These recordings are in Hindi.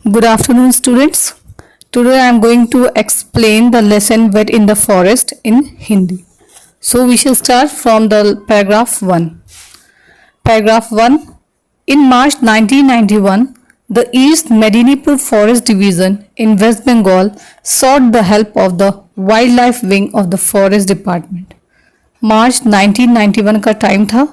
Good afternoon, students. Today I am going to explain the lesson Wet in the Forest in Hindi. So we shall start from the paragraph 1. Paragraph 1. In March 1991, the East Medinipur Forest Division in West Bengal sought the help of the Wildlife Wing of the Forest Department. मार्च 1991 का टाइम था.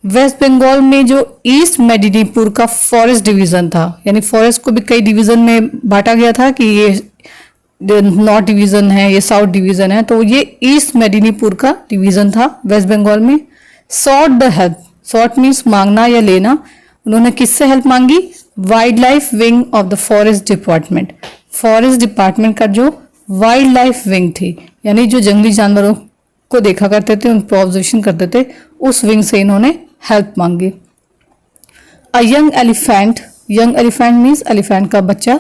वेस्ट बंगाल में जो ईस्ट मेदिनीपुर का फॉरेस्ट डिवीज़न था, यानी फॉरेस्ट को भी कई डिवीज़न में बांटा गया था कि ये नॉर्थ डिवीज़न है, ये साउथ डिवीज़न है, तो ये ईस्ट मेदिनीपुर का डिवीज़न था वेस्ट बंगाल में. Sought the help, sought means मांगना या लेना. उन्होंने किससे हेल्प मांगी? Wild life wing of the forest department. Forest department का जो वाइल्ड लाइफ विंग थी, यानी जो जंगली जानवरों को देखा करते थे, उन पर ऑब्जर्वेशन करते थे, उस विंग से इन्होंने हेल्प मांगी. A young elephant means elephant का बच्चा.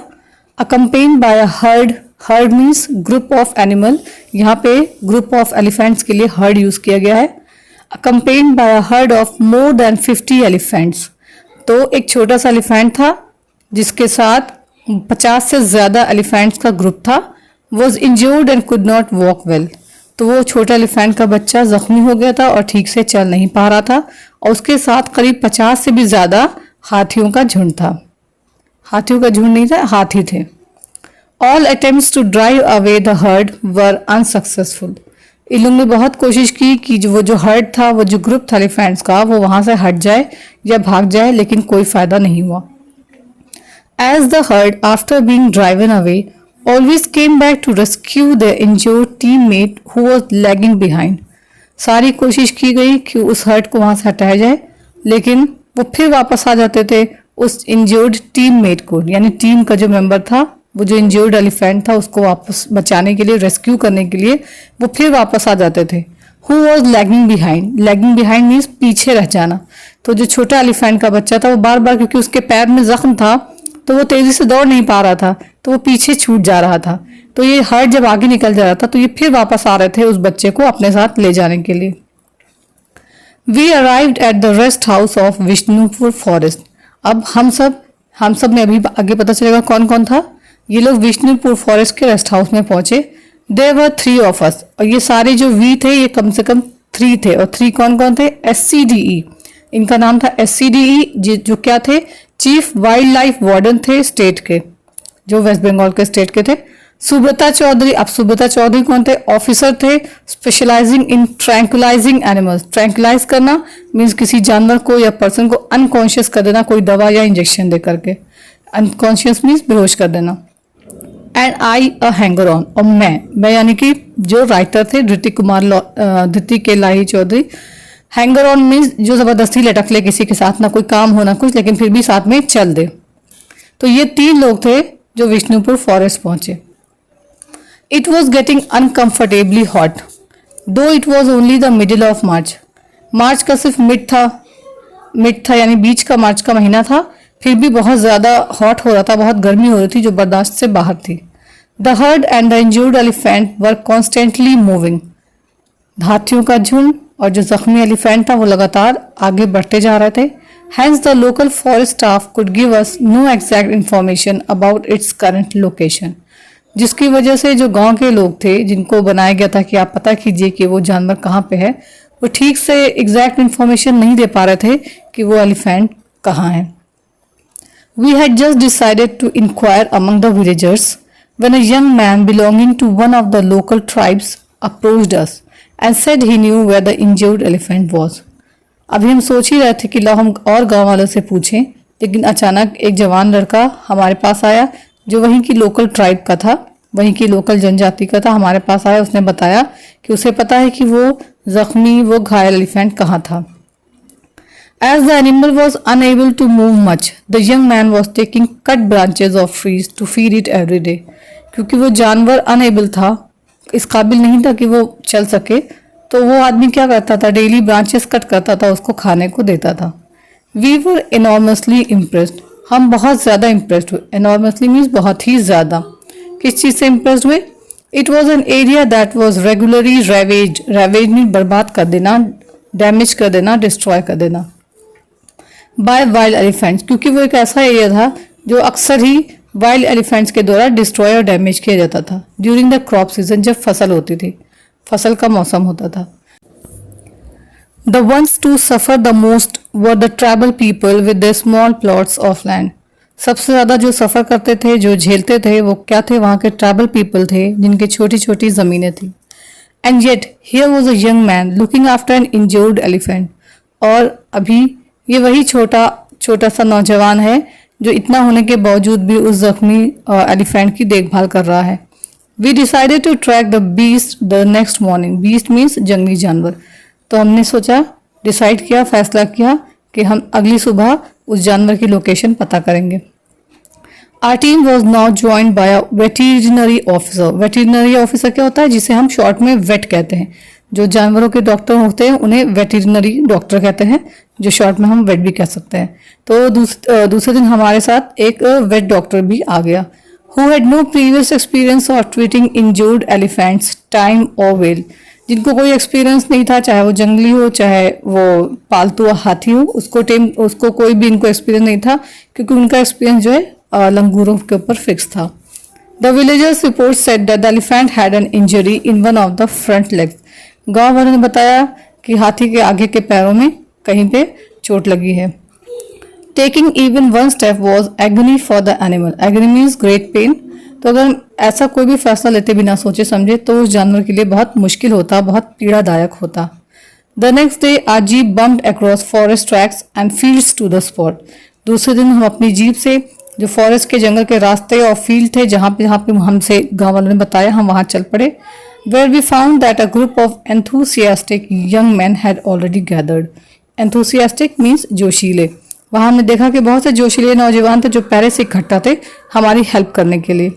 Accompanied by a herd, herd means group of animal. यहाँ पे ग्रुप ऑफ एलिफेंट्स के लिए हर्ड यूज किया गया है. Accompanied by a herd of more than 50 elephants. तो एक छोटा सा एलिफेंट था जिसके साथ 50 से ज्यादा एलिफेंट्स का ग्रुप था. Was injured and could not walk well. तो वो छोटा एलिफेंट का बच्चा जख्मी हो गया था और ठीक से चल नहीं पा रहा था, और उसके साथ करीब 50 से भी ज़्यादा हाथियों का झुंड था. हाथियों का झुंड नहीं था, हाथी थे. All attempts to drive away the herd were unsuccessful. इन लोगों ने बहुत कोशिश की कि वो जो हर्ड था, वो जो ग्रुप था एलिफेंट्स का, वो वहाँ से हट जाए या भाग जाए, लेकिन कोई फ़ायदा नहीं हुआ. As the herd after being driven away always came back to rescue their injured teammate who was lagging behind. सारी कोशिश की गई कि उस हर्ट को वहाँ से हटाया जाए, लेकिन वो फिर वापस आ जाते थे उस इंजर्ड टीममेट को, यानी टीम का जो मेंबर था, वो जो इंजर्ड एलिफेंट था, उसको वापस बचाने के लिए, रेस्क्यू करने के लिए वो फिर वापस आ जाते थे. Who was lagging behind? Lagging behind means पीछे रह जाना. तो जो छोटा एलिफेंट का बच्चा था, वो बार बार, क्योंकि उसके पैर में जख्म था, तो वो तेजी से दौड़ नहीं पा रहा था, तो वो पीछे छूट जा रहा था. तो ये हर्ट जब आगे निकल जा रहा था, तो ये फिर वापस आ रहे थे उस बच्चे को अपने साथ ले जाने के लिए. We arrived at the rest house of Vishnupur forest. अब हम सब में अभी आगे पता चलेगा कौन कौन था. ये लोग विष्णुपुर फॉरेस्ट के रेस्ट हाउस में पहुंचे. There were 3 of us. और ये सारे जो वी थे, ये कम से कम 3 थे. और 3 कौन कौन थे? SCDE. इनका नाम था SCDE, जो क्या थे? चीफ वाइल्ड लाइफ वार्डन थे स्टेट के, जो वेस्ट बंगाल के स्टेट के थे. सुब्रता चौधरी. अब सुब्रता चौधरी कौन थे? ऑफिसर थे स्पेशलाइजिंग इन ट्रैंकुलाइजिंग एनिमल्स. ट्रैंकुलाइज करना मीन्स किसी जानवर को या पर्सन को अनकॉन्शियस कर देना, कोई दवा या इंजेक्शन दे करके. अनकॉन्शियस मीन्स बेहोश कर देना. And I a hanger on. और मैं यानी कि जो राइटर थे धृति के लाही चौधरी. हैंगर ऑन मीन्स जो जबरदस्ती लटक ले किसी के साथ, ना कोई काम हो ना कुछ, लेकिन फिर भी साथ में चल दे. तो ये 3 लोग थे जो विष्णुपुर फॉरेस्ट पहुंचे. It was getting uncomfortably hot though it was only the middle of March. मार्च का सिर्फ मिड था यानी बीच का मार्च का महीना था, फिर भी बहुत ज़्यादा हॉट हो रहा था, बहुत गर्मी हो रही थी जो बर्दाश्त से बाहर थी. The heard and the injured elephant were constantly moving. हाथियों का झुंड और जो जख्मी एलिफेंट था वो लगातार आगे बढ़ते जा रहे थे. Hence the local forest staff could give us no exact information about its current location. जिसकी वजह से जो गांव के लोग थे, जिनको बनाया गया था कि आप पता कीजिए कि वो जानवर कहाँ पे है, वो ठीक से एग्जैक्ट इन्फॉर्मेशन नहीं दे पा रहे थे कि वो एलिफेंट कहाँ है. We had just decided to inquire among the villagers when a young man belonging to one of the local tribes approached us and said he knew where the injured elephant was. अभी हम सोच ही रहे थे कि लो हम और गांव वालों से पूछें, लेकिन अचानक एक जवान लड़का हमारे पास आया जो वहीं की लोकल ट्राइब का था, वहीं की लोकल जनजाति का था. हमारे पास आया, उसने बताया कि उसे पता है कि वो घायल एलिफेंट कहाँ था. As the animal was unable to move much, the young man was taking cut branches of trees to feed it every day. क्योंकि वो जानवर अनएबल था, इस काबिल नहीं था कि वो चल सके, तो वो आदमी क्या करता था? डेली ब्रांचेस कट करता था, उसको खाने को देता था. We were enormously impressed. हम बहुत ज़्यादा इम्प्रेस्ड हुए. एनॉर्मसली मीन्स बहुत ही ज़्यादा. किस चीज़ से इम्प्रेस्ड हुए? It was an area that was regularly ravage. Ravage mean बर्बाद कर देना, डैमेज कर देना, डिस्ट्रॉय कर देना. By wild elephants. क्योंकि वो एक ऐसा एरिया था जो अक्सर ही वाइल्ड एलिफेंट्स के द्वारा डिस्ट्रॉय और डैमेज किया जाता था ड्यूरिंग द क्रॉप सीजन, जब फसल होती थी, फसल का मौसम होता था। The ones to suffer the most were the tribal people with their small plots of land. सबसे ज़्यादा जो सफ़र करते थे, जो झेलते थे, वो क्या थे? वहाँ के ट्राइबल पीपल थे जिनकी छोटी छोटी ज़मीनें थी। And yet here was a young man looking after N injured elephant. और अभी ये वही छोटा सा नौजवान है जो इतना होने के बावजूद भी उस जख्मी एलिफेंट की देखभाल कर रहा है। We decided to track the beast the next morning. Beast means जंगली जानवर। तो हमने सोचा, डिसाइड किया, फैसला किया कि हम अगली सुबह उस जानवर की लोकेशन पता करेंगे। Our team was now joined by a veterinary officer. Veterinary officer क्या होता है? जिसे हम शॉर्ट में वेट कहते हैं। जो जानवरों के डॉक्टर होते हैं उन्हें वेटरनरी डॉक्टर कहते हैं, जो शॉर्ट में हम वेट भी कह सकते हैं। तो दूसरे दिन हमारे साथ एक वेट डॉक्टर भी आ गया, who had no previous experience of treating injured elephants time और वेल। जिनको कोई एक्सपीरियंस नहीं था, चाहे वो जंगली हो चाहे वो पालतू हाथी हो, उसको कोई भी इनको एक्सपीरियंस नहीं था, क्योंकि उनका एक्सपीरियंस जो है लंगूरों के ऊपर फिक्स था। The villagers report said that the elephant had an injury in one of the front legs. गांव वालों ने बताया कि हाथी के आगे के पैरों में कहीं पे चोट लगी है। Taking even one step was agony for the animal. Agony means great pen. तो अगर ऐसा कोई भी फैसला लेते बिना सोचे समझे तो उस जानवर के लिए बहुत मुश्किल होता, बहुत पीड़ादायक होता। The next day our jeep bumped across forest tracks and fields to the spot. दूसरे दिन हम अपनी जीप से जो फॉरेस्ट के जंगल के रास्ते और फील्ड थे जहाँ पे हमसे गाँव वालों ने बताया, हम वहाँ चल पड़े। Where we found that a group of enthusiastic young man had already gathered. Enthusiastic means जोशीले। वहाँ हमने देखा कि बहुत से जोशीले नौजवान थे जो पहले से इकट्ठा थे हमारी हेल्प करने के लिए।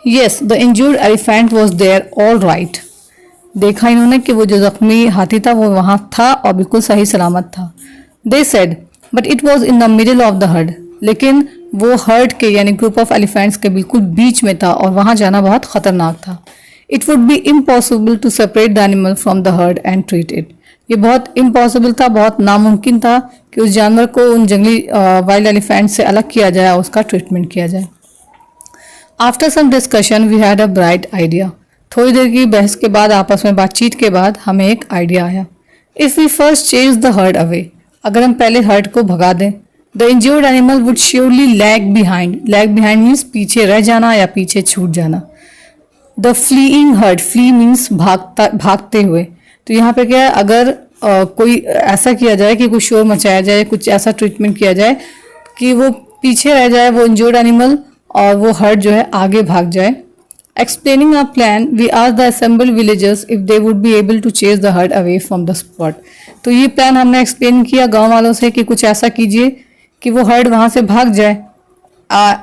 Yes, the injured elephant was there all right. देखा इन्होंने कि वो जो जख्मी हाथी था वो वहाँ था और बिल्कुल सही सलामत था। They said, but it was in the middle of the herd. लेकिन वो हर्ड के यानी ग्रुप ऑफ एलिफेंट्स के बिल्कुल बीच में था और वहाँ जाना बहुत खतरनाक था। It would be impossible to separate the animal from the herd and treat it. ये बहुत इम्पॉसिबल था, बहुत नामुमकिन था कि उस जानवर को उन जंगली वाइल्ड एलिफेंट से अलग किया जाए और उसका ट्रीटमेंट किया जाए। After some discussion we had a bright idea. थोड़ी देर की बहस के बाद, आपस में बातचीत के बाद हमें एक आइडिया आया। If we first chase the herd away, अगर हम पहले हर्ड को भगा दें, the injured animal would surely lag behind. Lag behind means पीछे रह जाना या पीछे छूट जाना। The fleeing herd, flee means भागते हुए। तो यहाँ पे क्या है, अगर कोई ऐसा किया जाए कि कुछ शोर मचाया जाए, कुछ ऐसा ट्रीटमेंट किया जाए कि वो पीछे रह जाए वो इंजर्ड एनिमल और वो हर्ड जो है आगे भाग जाए। Explaining our plan we asked the assembled villagers if they would be able to chase the herd away from the spot. तो ये प्लान हमने एक्सप्लेन किया गांव वालों से कि कुछ ऐसा कीजिए कि वो हर्ड वहां से भाग जाए।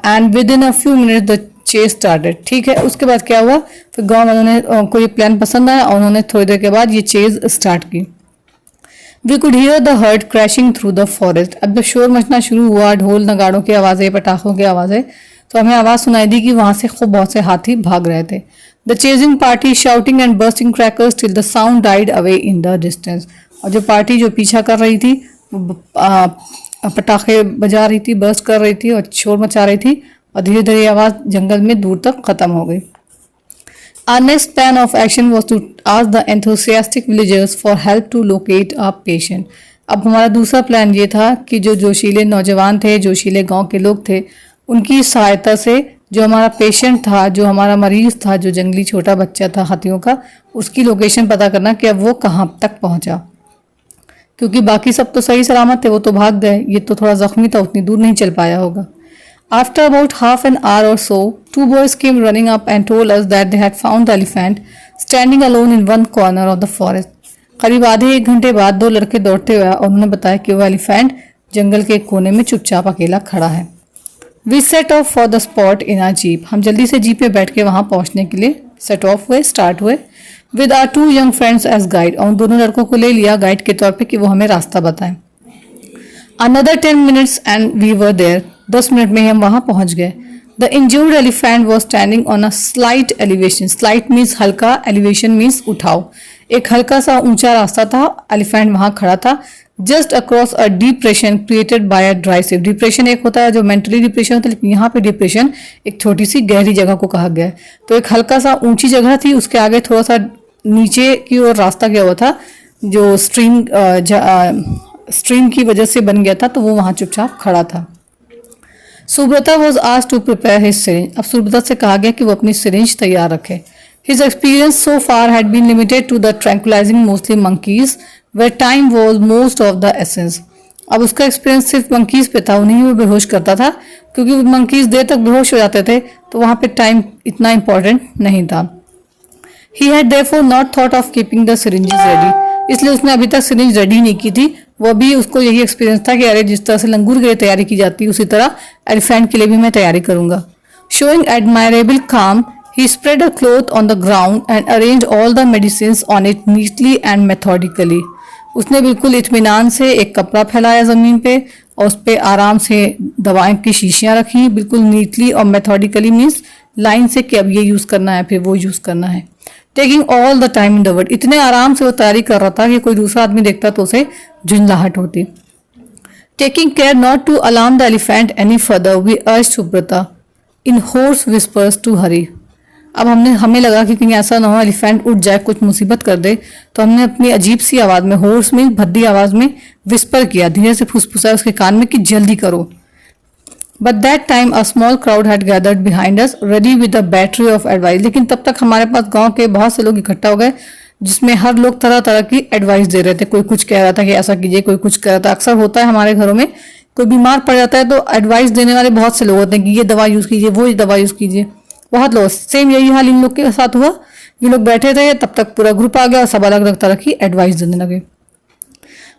And with in a few minutes the chase started. ठीक है, उसके बाद क्या हुआ, फिर गांव वालों ने को ये प्लान पसंद आया और उन्होंने थोड़ी देर के बाद ये चेज स्टार्ट की। We could hear the herd crashing through the forest. अब जब शोर मचना शुरू हुआ, ढोल नगाड़ों की आवाज़ें, पटाखों की आवाज़ें, तो हमें आवाज़ सुनाई दी कि वहाँ से खूब बहुत से हाथी भाग रहे थे। The chasing party shouting and bursting crackers till the sound died away in the distance. और जो पार्टी जो पीछा कर रही थी पटाखे बजा रही थी, बर्स्ट कर रही थी और शोर मचा रही थी और धीरे धीरे आवाज़ जंगल में दूर तक ख़त्म हो गई। Our next plan of action was to ask the enthusiastic villagers for help to locate our patient. अब हमारा दूसरा प्लान ये था कि जो जोशीले नौजवान थे, जोशीले गांव के लोग थे, उनकी सहायता से जो हमारा पेशेंट था, जो हमारा मरीज था, जो जंगली छोटा बच्चा था हाथियों का, उसकी लोकेशन पता करना कि अब वो कहाँ तक पहुँचा। क्योंकि बाकी सब तो सही सलामत थे, वो तो भाग गए, ये तो थोड़ा जख्मी था, उतनी दूर नहीं चल पाया होगा। After about half an hour or so, two boys came running up and told us that they had found the elephant standing alone in one corner of the forest. करीब आधे एक घंटे बाद दो लड़के दौड़ते हुए और उन्होंने बताया कि वो एलिफेंट जंगल के एक कोने में चुपचाप अकेला खड़ा है। We set off for the spot in our jeep. हम जल्दी से जीप पे बैठ के वहाँ पहुँचने के लिए सेट ऑफ हुए, स्टार्ट हुए। With our two young friends as guide. और उन दोनों लड़कों को ले लिया गाइड के तौर पे कि वो हमें रास्ता बताएं। Another 10 minutes and we were there. 10 minute में हम वहाँ पहुँच गए। The injured elephant was standing on a slight elevation. Slight means हल्का, elevation means उठाव। एक हल्का सा ऊंचा रास्ता था, एलिफेंट वहाँ खड़ा था। Just across a depression created by a dry सीप। डिप्रेशन एक होता है जो मेंटली डिप्रेशन होता है, लेकिन यहाँ पे डिप्रेशन एक छोटी सी गहरी जगह को कहा गया है। तो एक हल्का सा ऊंची जगह थी, उसके आगे थोड़ा सा नीचे की ओर रास्ता गया हुआ था जो स्ट्रीम की वजह से बन गया था, तो वो वहां चुपचाप खड़ा था। Subrata was asked to prepare his syringe. अब सुब्रता से कहा गया कि वो अपनी सिरिंज तैयार रखे। His experience so far had been limited to the tranquillising mostly monkeys where time was most of the essence. अब उसका एक्सपीरियंस सिर्फ मंकीज पे था, उन्हीं वो बेहोश करता था, क्योंकि मंकीज देर तक बेहोश हो जाते थे, तो वहां पे टाइम इतना इंपॉर्टेंट नहीं था। He had therefore not thought of keeping the syringes ready. इसलिए उसने अभी तक सिरिंज रेडी नहीं की थी। वो भी उसको यही एक्सपीरियंस था कि अरे जिस तरह से लंगूर के लिए तैयारी की जाती है उसी तरह एलिफेंट के लिए भी मैं तैयारी करूंगा। Showing admirable calm, he spread a cloth on the ground and arranged all the medicines on it neatly and methodically. उसने बिल्कुल इत्मीनान से एक कपड़ा फैलाया जमीन पे और उस पर आराम से दवाएं की शीशियां रखी, बिल्कुल नीटली और मेथोडिकली मीन्स लाइन से कि अब ये यूज करना है फिर वो यूज करना है। Taking all the time in the world, इतने आराम से वो तैयारी कर रहा था कि कोई दूसरा आदमी देखता तो उसे झुंझलाहट होती। Taking care not to alarm the elephant any further we urged Subrata in hoarse whispers to Hari. अब हमें लगा कि कहीं ऐसा ना हो एलिफेंट उठ जाए कुछ मुसीबत कर दे, तो हमने अपनी अजीब सी आवाज में, होर्स में भद्दी आवाज में विस्पर किया, धीरे से फुसफुसाया उसके कान में कि जल्दी करो। But that time a small crowd had gathered behind us, ready with a battery of advice. लेकिन तब तक हमारे पास गांव के बहुत से लोग इकट्ठा हो गए, जिसमें हर लोग तरह तरह की एडवाइस दे रहे थे। कोई कुछ कह रहा था कि ऐसा कीजिए, कोई कुछ कह रहा था। अक्सर होता है हमारे घरों में, कोई बीमार पड़ जाता है तो एडवाइस देने वाले बहुत से लोग होते हैं कि ये दवा यूज कीजिए, वो दवा यूज कीजिए। बहुत लोग, सेम यही हाल इन लोग के साथ हुआ। ये लोग बैठे थे, तब तक पूरा ग्रुप आ गया और सब अलग अलग तरह की एडवाइस देने लगे।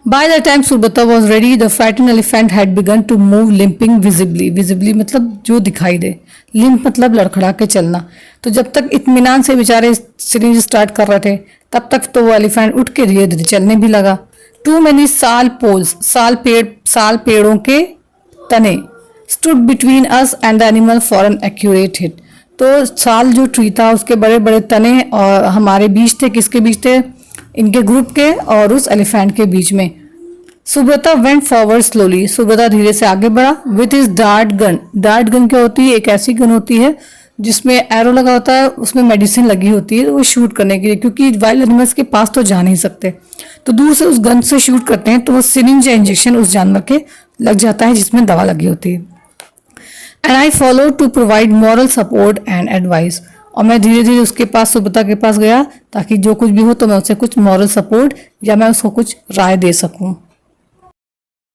By the time Subrata was ready, the frightened elephant had begun to move, limping visibly. Visibly मतलब जो दिखाई दे, limp मतलब लड़खड़ा के चलना। तो जब तक इत्मीनान से बेचारे सिरिंज स्टार्ट कर रहे थे, तब तक तो वो एलिफेंट उठ के धीरे धीरे चलने भी लगा। Too many साल पोल्स, साल पेड़ों के तने stood between us and the animal for an accurate hit. तो साल जो ट्री था उसके बड़े बड़े तने और हमारे बीच थे, किसके बीच थे? इनके ग्रुप के और उस एलिफेंट के बीच में। Subrata went forward slowly, Subrata धीरे से आगे बढ़ा। With his dart gun, dart gun क्या होती है? एक ऐसी गन होती है जिसमें एरो लगा होता है, उसमें मेडिसिन लगी होती है वो शूट करने के लिए, क्योंकि वाइल्ड एनिमल्स के पास तो जा नहीं सकते, तो दूर से उस गन से शूट करते हैं तो वो सिरिंज या इंजेक्शन उस जानवर के लग जाता है जिसमें दवा लगी होती है। And I follow to provide moral support and advice, और मैं धीरे धीरे उसके पास, सुब्रता के पास गया ताकि जो कुछ भी हो तो मैं उसे कुछ मॉरल सपोर्ट या मैं उसको कुछ राय दे सकूं।